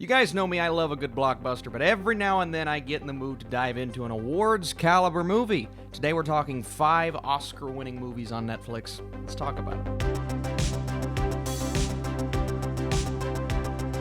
You guys know me, I love a good blockbuster, but every now and then I get in the mood to dive into an awards caliber movie. Today we're talking 5 Oscar-winning movies on Netflix. Let's talk about it.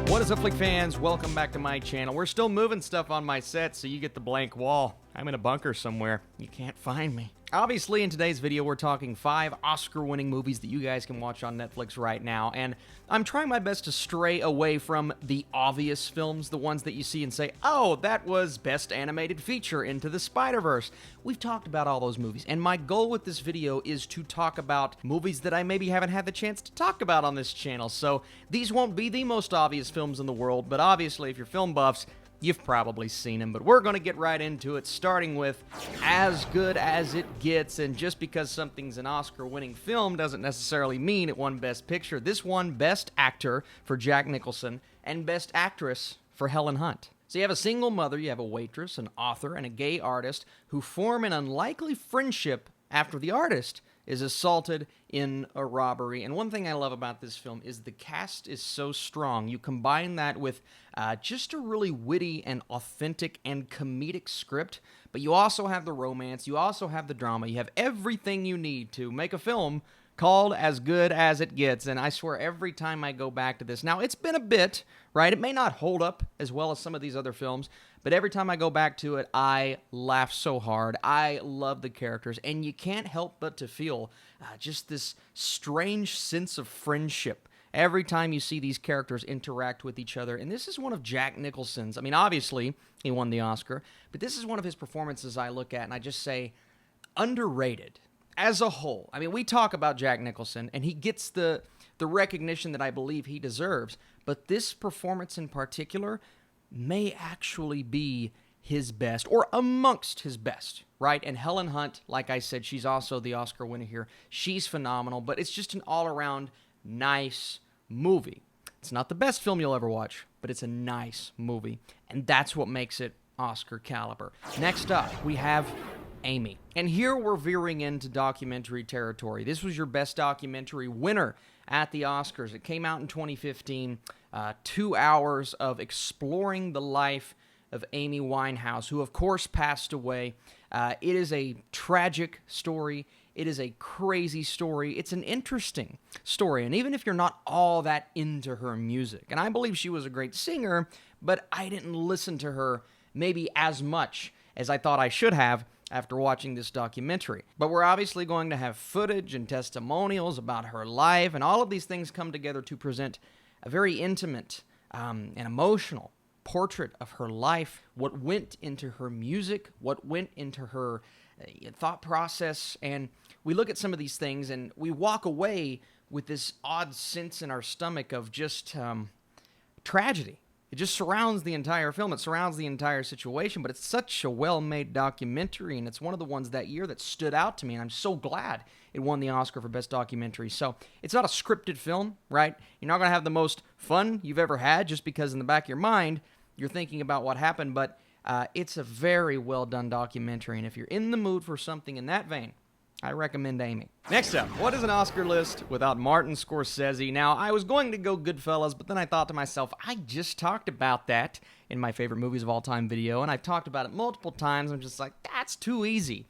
What is up, Flick fans? Welcome back to my channel. We're still moving stuff on my set, so you get the blank wall. I'm in a bunker somewhere. You can't find me. Obviously, in today's video, we're talking 5 Oscar-winning movies that you guys can watch on Netflix right now, and I'm trying my best to stray away from the obvious films, the ones that you see and say, oh, that was Best Animated Feature, Into the Spider-Verse. We've talked about all those movies, and my goal with this video is to talk about movies that I maybe haven't had the chance to talk about on this channel, so these won't be the most obvious films in the world, but obviously, if you're film buffs, you've probably seen him, but we're going to get right into it, starting with As Good As It Gets, and just because something's an Oscar-winning film doesn't necessarily mean it won Best Picture. This won Best Actor for Jack Nicholson and Best Actress for Helen Hunt. So you have a single mother, you have a waitress, an author, and a gay artist who form an unlikely friendship after the artist is assaulted in a robbery. And one thing I love about this film is the cast is so strong. You combine that with just a really witty and authentic and comedic script, but you also have the romance, you also have the drama, you have everything you need to make a film called As Good As It Gets, and I swear every time I go back to this, now it's been a bit, right? It may not hold up as well as some of these other films, but every time I go back to it, I laugh so hard. I love the characters, and you can't help but to feel just this strange sense of friendship every time you see these characters interact with each other. And this is one of Jack Nicholson's, I mean, obviously, he won the Oscar, but this is one of his performances I look at, and I just say, underrated. As a whole, I mean, we talk about Jack Nicholson, and he gets the recognition that I believe he deserves, but this performance in particular may actually be his best, or amongst his best, right? And Helen Hunt, like I said, she's also the Oscar winner here. She's phenomenal, but it's just an all-around nice movie. It's not the best film you'll ever watch, but it's a nice movie, and that's what makes it Oscar caliber. Next up, we have Amy. And here we're veering into documentary territory. This was your Best Documentary winner at the Oscars. It came out in 2015. 2 hours of exploring the life of Amy Winehouse, who of course passed away. It is a tragic story. It is a crazy story. It's an interesting story. And even if you're not all that into her music, and I believe she was a great singer, but I didn't listen to her maybe as much as I thought I should have after watching this documentary. But we're obviously going to have footage and testimonials about her life, and all of these things come together to present a very intimate and emotional portrait of her life, what went into her music, what went into her thought process, and we look at some of these things and we walk away with this odd sense in our stomach of just tragedy. It just surrounds the entire film. It surrounds the entire situation, but it's such a well-made documentary, and it's one of the ones that year that stood out to me, and I'm so glad it won the Oscar for Best Documentary. So it's not a scripted film, right? You're not going to have the most fun you've ever had just because in the back of your mind you're thinking about what happened, but it's a very well-done documentary, and if you're in the mood for something in that vein, I recommend Amy. Next up, what is an Oscar list without Martin Scorsese? Now, I was going to go Goodfellas, but then I thought to myself, I just talked about that in my favorite movies of all time video, and I've talked about it multiple times. I'm just like, that's too easy.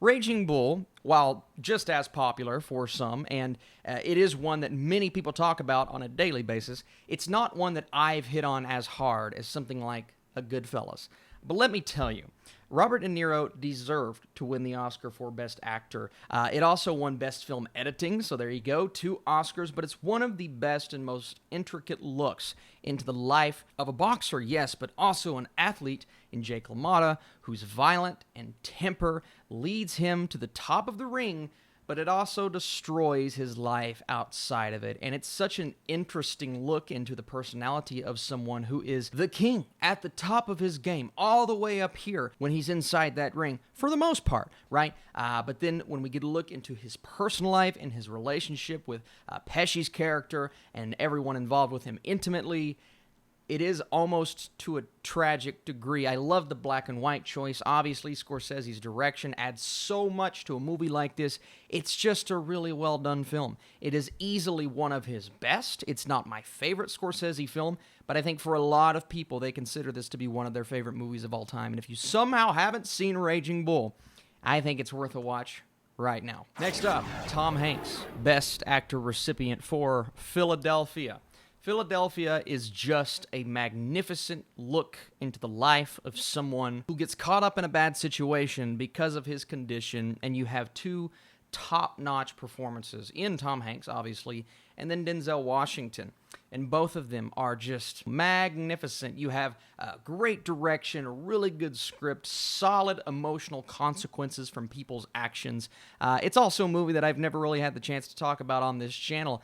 Raging Bull, while just as popular for some, and it is one that many people talk about on a daily basis, it's not one that I've hit on as hard as something like a Goodfellas. But let me tell you, Robert De Niro deserved to win the Oscar for Best Actor. It also won Best Film Editing, so there you go, 2 Oscars, but it's one of the best and most intricate looks into the life of a boxer, yes, but also an athlete in Jake LaMotta, whose violent and temper leads him to the top of the ring, but it also destroys his life outside of it. And it's such an interesting look into the personality of someone who is the king at the top of his game, all the way up here when he's inside that ring, for the most part, right? But then when we get a look into his personal life and his relationship with Pesci's character and everyone involved with him intimately, it is almost to a tragic degree. I love the black and white choice. Obviously, Scorsese's direction adds so much to a movie like this. It's just a really well done film. It is easily one of his best. It's not my favorite Scorsese film, but I think for a lot of people, they consider this to be one of their favorite movies of all time. And if you somehow haven't seen Raging Bull, I think it's worth a watch right now. Next up, Tom Hanks, Best Actor recipient for Philadelphia. Philadelphia is just a magnificent look into the life of someone who gets caught up in a bad situation because of his condition, and you have two top-notch performances in Tom Hanks, obviously, and then Denzel Washington. And both of them are just magnificent. You have great direction, a really good script, solid emotional consequences from people's actions. It's also a movie that I've never really had the chance to talk about on this channel.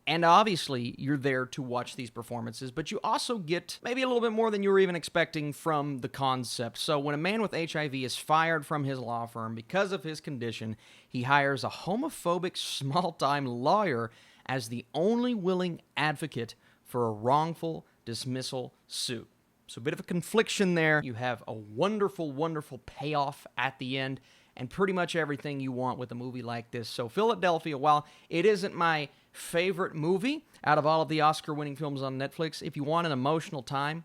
And obviously, you're there to watch these performances, but you also get maybe a little bit more than you were even expecting from the concept. So when a man with HIV is fired from his law firm because of his condition, he hires a homophobic small-time lawyer as the only willing advocate for a wrongful dismissal suit. So a bit of a confliction there. You have a wonderful, wonderful payoff at the end, and pretty much everything you want with a movie like this. So Philadelphia, while it isn't my favorite movie out of all of the Oscar-winning films on Netflix, if you want an emotional time,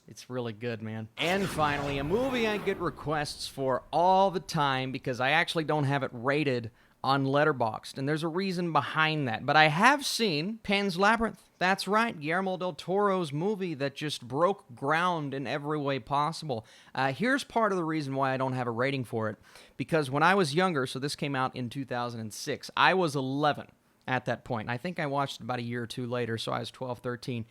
it's really good, man. And finally, a movie I get requests for all the time because I actually don't have it rated on Letterboxd, and there's a reason behind that. But I have seen Pan's Labyrinth. That's right, Guillermo del Toro's movie that just broke ground in every way possible. Here's part of the reason why I don't have a rating for it. Because when I was younger, so this came out in 2006, I was 11 at that point. I think I watched it about a year or two later, so I was 12, 13.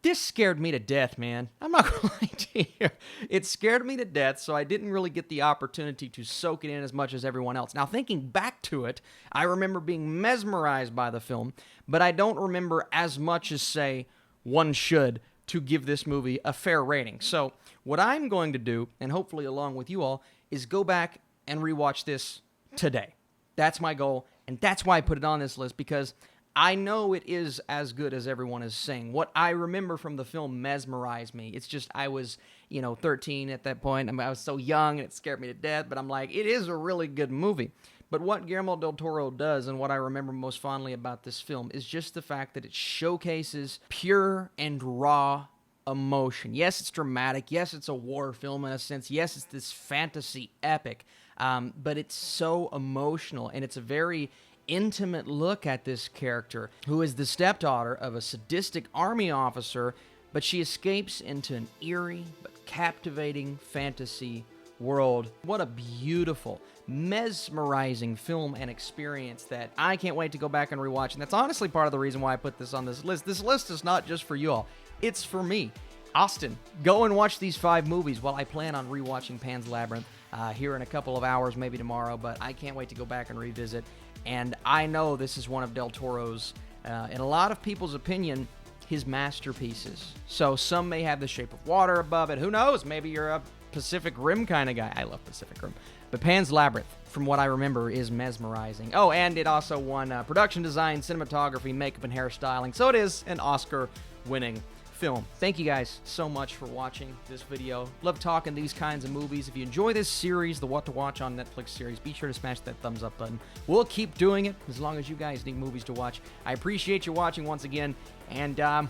This scared me to death, man. I'm not going to lie to you. It scared me to death, so I didn't really get the opportunity to soak it in as much as everyone else. Now, thinking back to it, I remember being mesmerized by the film, but I don't remember as much as, say, one should to give this movie a fair rating. So what I'm going to do, and hopefully along with you all, is go back and rewatch this today. That's my goal, and that's why I put it on this list, because I know it is as good as everyone is saying. What I remember from the film mesmerized me. It's just I was, 13 at that point. I was so young and it scared me to death, but I'm like, it is a really good movie. But what Guillermo del Toro does, and what I remember most fondly about this film, is just the fact that it showcases pure and raw emotion. Yes, it's dramatic. Yes, it's a war film in a sense. Yes, it's this fantasy epic. But it's so emotional, and it's a very intimate look at this character, who is the stepdaughter of a sadistic army officer, but she escapes into an eerie but captivating fantasy world. What a beautiful, mesmerizing film and experience that I can't wait to go back and rewatch. And that's honestly part of the reason why I put this on this list. This list is not just for you all. It's for me. Austin, go and watch these 5 movies while I plan on rewatching Pan's Labyrinth here in a couple of hours, maybe tomorrow, but I can't wait to go back and revisit. And I know this is one of Del Toro's, in a lot of people's opinion, his masterpieces. So some may have The Shape of Water above it. Who knows? Maybe you're a Pacific Rim kind of guy. I love Pacific Rim. But Pan's Labyrinth, from what I remember, is mesmerizing. Oh, and it also won production design, cinematography, makeup, and hairstyling. So it is an Oscar-winning film. Thank you guys so much for watching this video. Love talking these kinds of movies. If you enjoy this series, the What to Watch on Netflix series, be sure to smash that thumbs up button. We'll keep doing it as long as you guys need movies to watch. I appreciate you watching once again, and I'm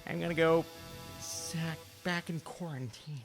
gonna go back in quarantine.